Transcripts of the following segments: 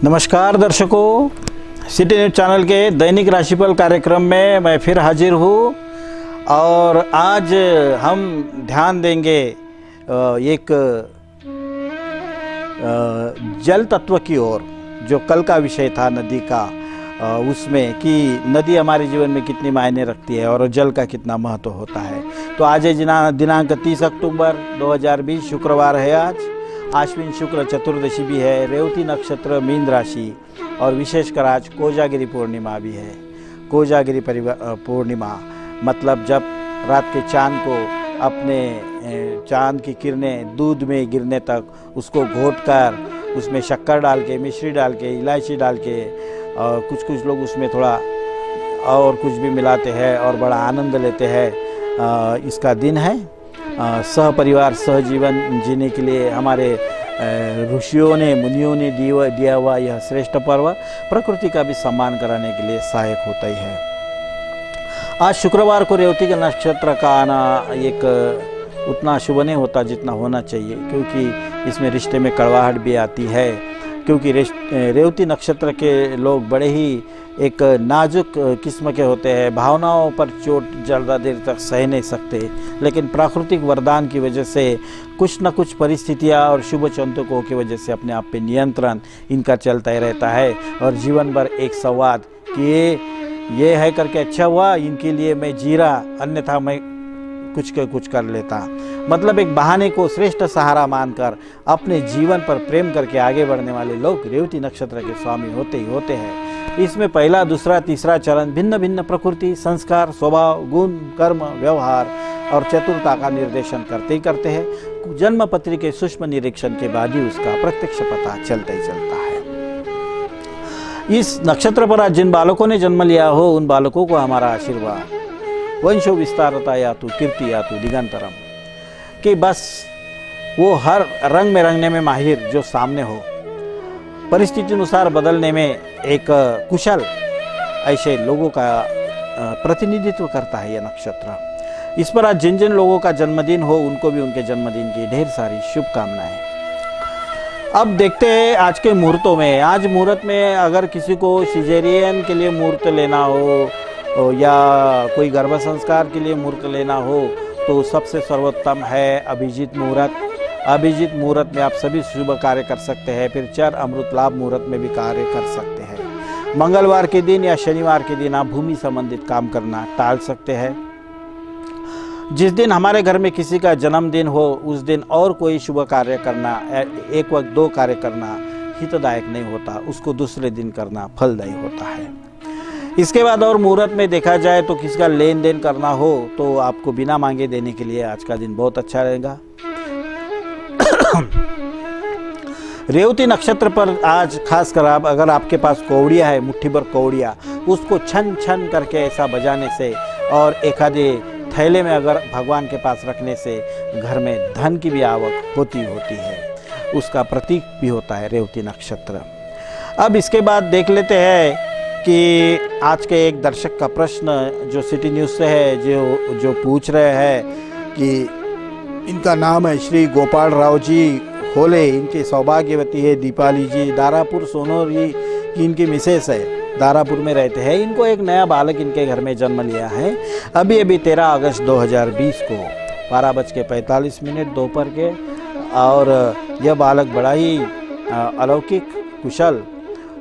नमस्कार दर्शकों, city news channel के दैनिक राशिफल कार्यक्रम में मैं फिर हाजिर हूँ और आज हम ध्यान देंगे एक जल तत्व की ओर। जो कल का विषय था नदी का, उसमें कि नदी हमारे जीवन में कितनी मायने रखती है और जल का कितना महत्व होता है। तो आज है दिनांक 30 अक्टूबर 2020 शुक्रवार है। आज आश्विन शुक्ल चतुर्दशी भी है, रेवती नक्षत्र, मीन राशि और विशेषकर आज कोजागिरी पूर्णिमा भी है। कोजागिरी पूर्णिमा मतलब जब रात के चांद को अपने चांद की किरणें दूध में गिरने तक उसको घोटकर उसमें शक्कर डाल के, मिश्री डाल के, इलायची डाल के और कुछ लोग उसमें थोड़ा और कुछ भी मिलाते हैं और बड़ा आनंद लेते हैं। इसका दिन है। सह परिवार सहजीवन जीने के लिए हमारे ऋषियों ने, मुनियों ने दिया हुआ यह श्रेष्ठ पर्व प्रकृति का भी सम्मान कराने के लिए सहायक होता ही है। आज शुक्रवार को रेवती के नक्षत्र का आना एक उतना शुभ नहीं होता जितना होना चाहिए, क्योंकि इसमें रिश्ते में कड़वाहट भी आती है। क्योंकि रेवती नक्षत्र के लोग बड़े ही एक नाजुक किस्म के होते हैं, भावनाओं पर चोट ज़्यादा देर तक सह नहीं सकते, लेकिन प्राकृतिक वरदान की वजह से कुछ न कुछ परिस्थितियाँ और शुभ चिंतकों की वजह से अपने आप पे नियंत्रण इनका चलता ही रहता है। और जीवन भर एक संवाद कि ये है करके अच्छा हुआ, इनके लिए मैं जी रहा, अन्यथा मैं कुछ कर लेता। मतलब एक बहाने को श्रेष्ठ सहारा मानकर अपने जीवन पर प्रेम करके आगे बढ़ने वाले लोग रेवती नक्षत्र के स्वामी होते ही होते हैं। इसमें पहला, दूसरा, तीसरा चरण भिन्न भिन्न प्रकृति, संस्कार, स्वभाव, गुण, कर्म, व्यवहार और चतुरता का निर्देशन करते ही करते हैं। जन्म पत्री के सूक्ष्म निरीक्षण के बाद ही उसका प्रत्यक्ष पता चलता ही चलता है। इस नक्षत्र पर आज जिन बालकों ने जन्म लिया हो उन बालकों को हमारा आशीर्वाद, वंशो विस्तारता या तो कीर्ति या तो दिगंतरम, कि बस वो हर रंग में रंगने में माहिर जो सामने हो, परिस्थिति अनुसार बदलने में एक कुशल, ऐसे लोगों का प्रतिनिधित्व करता है यह नक्षत्र। इस पर आज जिन जिन लोगों का जन्मदिन हो उनको भी उनके जन्मदिन की ढेर सारी शुभकामनाएं। अब देखते हैं आज के मुहूर्तों में। आज मुहूर्त में अगर किसी को सिजेरियन के लिए मुहूर्त लेना हो या कोई गर्भ संस्कार के लिए मुहूर्त लेना हो तो सबसे सर्वोत्तम है अभिजीत मुहूर्त। अभिजीत मुहूर्त में आप सभी शुभ कार्य कर सकते हैं। फिर चर अमृत लाभ मुहूर्त में भी कार्य कर सकते हैं। मंगलवार के दिन या शनिवार के दिन आप भूमि संबंधित काम करना टाल सकते हैं। जिस दिन हमारे घर में किसी का जन्मदिन हो उस दिन और कोई शुभ कार्य करना, एक वक्त दो कार्य करना हितदायक नहीं होता, उसको दूसरे दिन करना फलदायी होता है। इसके बाद और मुहूर्त में देखा जाए तो किसी का लेन देन करना हो तो आपको बिना मांगे देने के लिए आज का दिन बहुत अच्छा रहेगा। रेवती नक्षत्र पर आज खास कर अगर आपके पास कौड़िया है, मुट्ठी भर कौड़िया, उसको छन छन करके ऐसा बजाने से और एक आधे थैले में अगर भगवान के पास रखने से घर में धन की भी आवक होती है। उसका प्रतीक भी होता है रेवती नक्षत्र। अब इसके बाद देख लेते हैं कि आज के एक दर्शक का प्रश्न जो सिटी न्यूज़ से है, जो पूछ रहे हैं कि इनका नाम है श्री गोपाल राव जी होले, इनके सौभाग्यवती है दीपाली जी, दारापुर सोनोरी की इनकी मिसेस है, दारापुर में रहते हैं। इनको एक नया बालक इनके घर में जन्म लिया है अभी 13 अगस्त 2020 को 12:45 दोपहर के। और यह बालक बड़ा ही अलौकिक, कुशल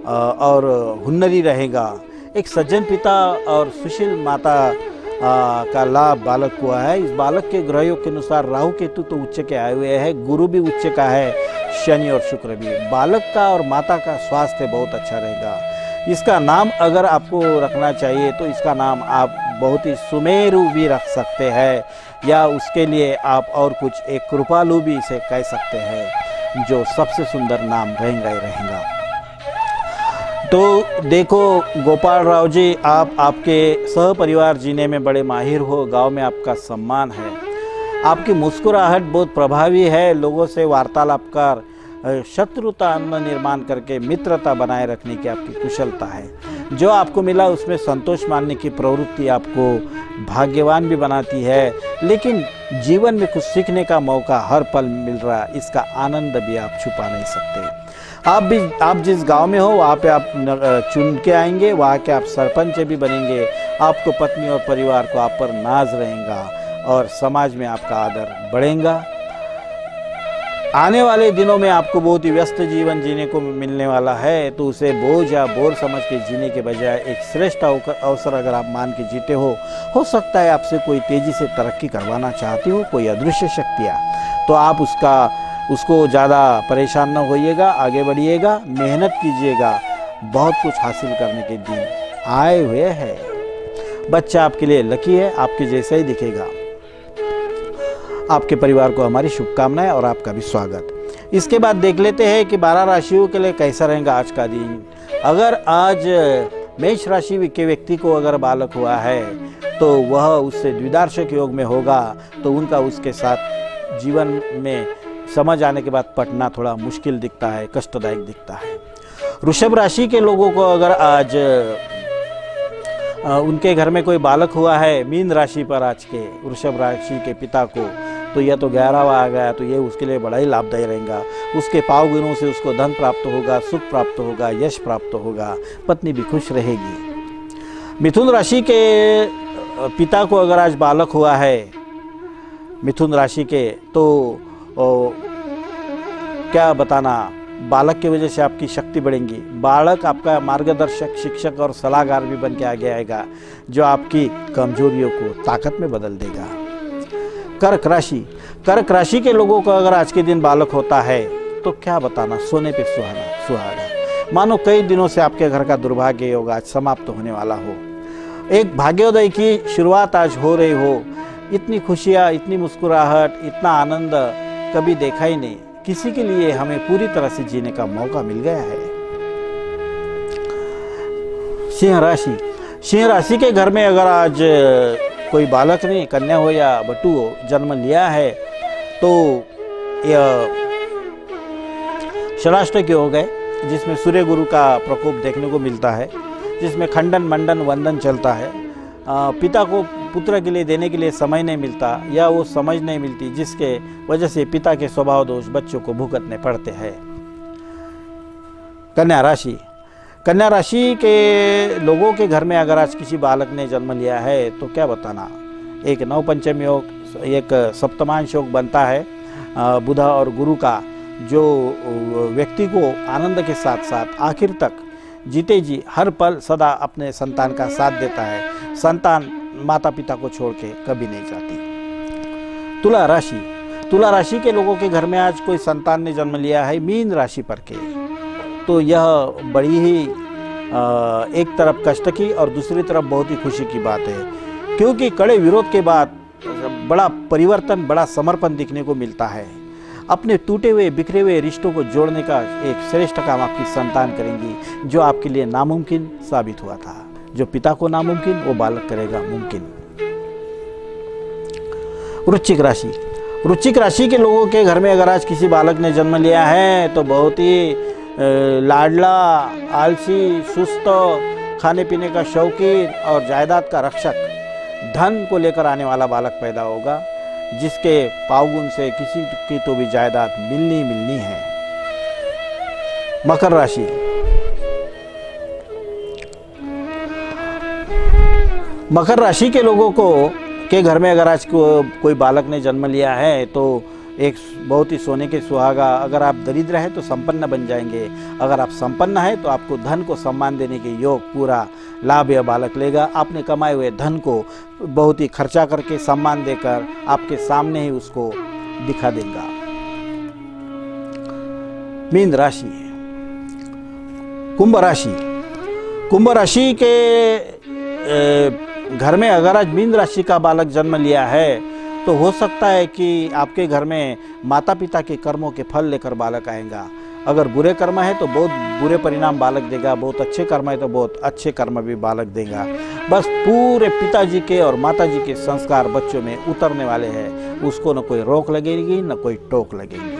और हुन्नरी रहेगा। एक सज्जन पिता और सुशील माता का लाभ बालक हुआ है। इस बालक के ग्रहयोग के अनुसार राहु केतु तो उच्च के आए हुए हैं, गुरु भी उच्च का है, शनि और शुक्र भी। बालक का और माता का स्वास्थ्य बहुत अच्छा रहेगा। इसका नाम अगर आपको रखना चाहिए तो इसका नाम आप बहुत ही सुमेरु भी रख सकते हैं, या उसके लिए आप और कुछ एक कृपालु भी इसे कह सकते हैं, जो सबसे सुंदर नाम रहेगा। तो देखो गोपाल राव जी, आप आपके सह परिवार जीने में बड़े माहिर हो, गांव में आपका सम्मान है, आपकी मुस्कुराहट बहुत प्रभावी है, लोगों से वार्तालाप कर शत्रुता न निर्माण करके मित्रता बनाए रखने की आपकी कुशलता है। जो आपको मिला उसमें संतोष मानने की प्रवृत्ति आपको भाग्यवान भी बनाती है, लेकिन जीवन में कुछ सीखने का मौका हर पल मिल रहा है, इसका आनंद भी आप छुपा नहीं सकते। आप जिस गांव में हो वहाँ पे आप चुन के आएंगे, वहाँ के आप सरपंच भी बनेंगे। आपको पत्नी और परिवार को आप पर नाज रहेगा और समाज में आपका आदर बढ़ेगा। आने वाले दिनों में आपको बहुत ही व्यस्त जीवन जीने को मिलने वाला है, तो उसे बोझ या बोर समझ के जीने के बजाय एक श्रेष्ठ अवसर अगर आप मान के जीते हो सकता है आपसे कोई तेज़ी से तरक्की करवाना चाहती हो, कोई अदृश्य शक्तियाँ, तो आप उसको ज़्यादा परेशान न होइएगा, आगे बढ़िएगा, मेहनत कीजिएगा। बहुत कुछ हासिल करने के दिन आए हुए हैं। बच्चा आपके लिए लकी है, आपके जैसा ही दिखेगा। आपके परिवार को हमारी शुभकामनाएं और आपका भी स्वागत। इसके बाद देख लेते हैं कि 12 राशियों के लिए कैसा रहेगा आज का दिन। अगर आज मेष राशि के व्यक्ति को अगर बालक हुआ है तो वह उससे द्विदार्शक योग में होगा, तो उनका उसके साथ जीवन में समझ आने के बाद पटना थोड़ा मुश्किल दिखता है, कष्टदायक दिखता है। वृषभ राशि के लोगों को अगर आज उनके घर में कोई बालक हुआ है मीन राशि पर आज के वृषभ राशि के पिता को, तो यह तो 11वां आ गया, तो ये उसके लिए बड़ा ही लाभदायी रहेगा। उसके पाव गुणों से उसको धन प्राप्त होगा, सुख प्राप्त होगा, यश प्राप्त होगा, पत्नी भी खुश रहेगी। मिथुन राशि के पिता को अगर आज बालक हुआ है मिथुन राशि के, तो क्या बताना, बालक की वजह से आपकी शक्ति बढ़ेगी। बालक आपका मार्गदर्शक, शिक्षक और सलाहकार भी बन के आगे आएगा, जो आपकी कमजोरियों को ताकत में बदल देगा। कर्क राशि के लोगों को अगर आज के दिन बालक होता है तो क्या बताना, सोने पे सुहागा। मानो कई दिनों से आपके घर का दुर्भाग्य योग आज समाप्त होने वाला हो। एक भाग्योदय की शुरुआत आज हो रही हो। इतनी खुशियाँ, इतनी मुस्कुराहट, इतना आनंद कभी देखा ही नहीं। किसी के लिए हमें पूरी तरह से जीने का मौका मिल गया है। सिंह राशि के घर में अगर आज कोई बालक ने, कन्या हो या बटू हो, जन्म लिया है तो यह षडाष्टक योग है, जिसमें सूर्य गुरु का प्रकोप देखने को मिलता है, जिसमें खंडन मंडन वंदन चलता है। पिता को पुत्र के लिए देने के लिए समय नहीं मिलता या वो समझ नहीं मिलती, जिसके वजह से पिता के स्वभाव दोष बच्चों को भुगतने पड़ते हैं। कन्या राशि के लोगों के घर में अगर आज किसी बालक ने जन्म लिया है तो क्या बताना, एक नवपंचम योग, एक सप्तमांश योग बनता है बुध और गुरु का, जो व्यक्ति को आनंद के साथ साथ आखिर तक जीते जी हर पल सदा अपने संतान का साथ देता है। संतान माता पिता को छोड़ के कभी नहीं जाती। तुला राशि के लोगों के घर में आज कोई संतान ने जन्म लिया है मीन राशि पर के, तो यह बड़ी ही एक तरफ कष्ट की और दूसरी तरफ बहुत ही खुशी की बात है, क्योंकि कड़े विरोध के बाद बड़ा परिवर्तन, बड़ा समर्पण दिखने को मिलता है। अपने टूटे हुए बिखरे हुए रिश्तों को जोड़ने का एक श्रेष्ठ काम आपकी संतान करेंगी, जो आपके लिए नामुमकिन साबित हुआ था। जो पिता को नामुमकिन, वो बालक करेगा मुमकिन। वृश्चिक राशि के लोगों के घर में अगर आज किसी बालक ने जन्म लिया है तो बहुत ही लाडला, आलसी, सुस्त, खाने पीने का शौकीन और जायदाद का रक्षक, धन को लेकर आने वाला बालक पैदा होगा, जिसके पावगुण से किसी की तो भी जायदाद मिलनी है। मकर राशि के लोगों के घर में अगर आज कोई बालक ने जन्म लिया है तो एक बहुत ही सोने के सुहागा। अगर आप दरिद्र हैं तो संपन्न बन जाएंगे, अगर आप संपन्न हैं तो आपको धन को सम्मान देने के योग पूरा लाभ यह बालक लेगा। आपने कमाए हुए धन को बहुत ही खर्चा करके सम्मान देकर आपके सामने ही उसको दिखा देगा। मीन राशि, कुंभ राशि के घर में अगर आज मीन राशि का बालक जन्म लिया है तो हो सकता है कि आपके घर में माता पिता के कर्मों के फल लेकर बालक आएगा। अगर बुरे कर्म है तो बहुत बुरे परिणाम बालक देगा, बहुत अच्छे कर्म है तो बहुत अच्छे कर्म भी बालक देगा। बस पूरे पिताजी के और माताजी के संस्कार बच्चों में उतरने वाले हैं, उसको न कोई रोक लगेगी न कोई टोक लगेगी।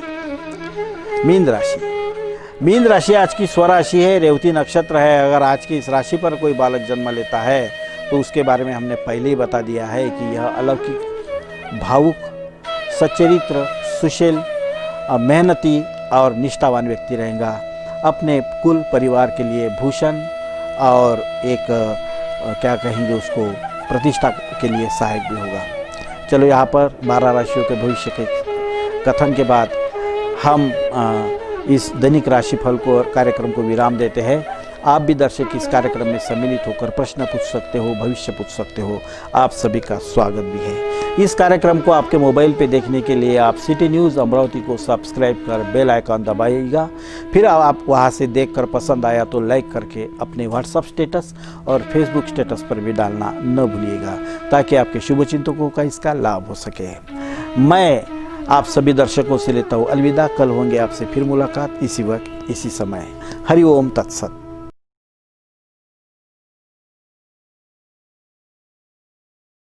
मीन राशि आज की स्वराशि है, रेवती नक्षत्र है। अगर आज की इस राशि पर कोई बालक जन्म लेता है तो उसके बारे में हमने पहले ही बता दिया है कि यह अलौकिक, भावुक, सच्चरित्र, सुशील, मेहनती और निष्ठावान व्यक्ति रहेगा। अपने कुल परिवार के लिए भूषण और एक क्या कहेंगे उसको प्रतिष्ठा के लिए सहायक भी होगा। चलो यहाँ पर 12 राशियों के भविष्य के कथन के बाद हम इस दैनिक राशिफल को कार्यक्रम को विराम देते हैं। आप भी दर्शक इस कार्यक्रम में सम्मिलित होकर प्रश्न पूछ सकते हो, भविष्य पूछ सकते हो। आप सभी का स्वागत भी है। इस कार्यक्रम को आपके मोबाइल पे देखने के लिए आप सिटी न्यूज़ अमरावती को सब्सक्राइब कर बेल आइकन दबाइएगा। फिर आप वहां से देखकर पसंद आया तो लाइक करके अपने व्हाट्सएप स्टेटस और फेसबुक स्टेटस पर भी डालना न भूलिएगा, ताकि आपके शुभचिंतकों का इसका लाभ हो सके। मैं आप सभी दर्शकों से लेता हूँ अलविदा। कल होंगे आपसे फिर मुलाकात इसी वक्त इसी समय। हरि ओम तत्सत।